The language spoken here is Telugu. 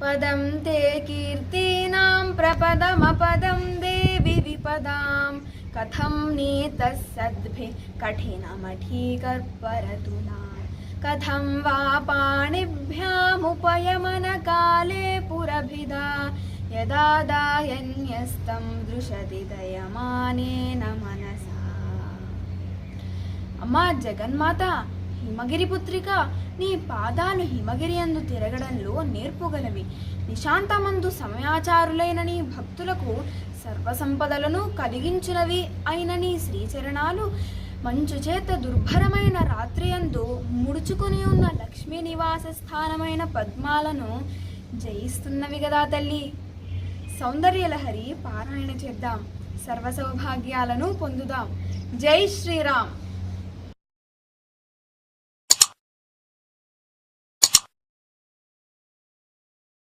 పదం తే కీర్తీనాం ప్రపదమపదం దేవి విపదాం కథం నీతః సద్భిః కఠినమఠీకర్పరతునా కథం వా పాణిభ్యాముపయమనకాలే పురభిదా యదా దాయన్యస్తం దృశతి దయమానేన మనసా. అమ్మా జగన్మాత, హిమగిరి పుత్రిక, నీ పాదాలు హిమగిరి యందు తిరగడంలో నేర్పుగలవి. నిశాంతమందు సమయాచారులైన నీ భక్తులకు సర్వసంపదలను కలిగించినవి అయిన నీ శ్రీచరణాలు మంచు చేత దుర్భరమైన రాత్రియందు ముడుచుకొని ఉన్న లక్ష్మీ నివాస స్థానమైన పద్మాలను జయిస్తున్నవి గదా తల్లి. సౌందర్యలహరి పారాయణ చేద్దాం, సర్వ సౌభాగ్యాలను పొందుదాం. జై శ్రీరామ్.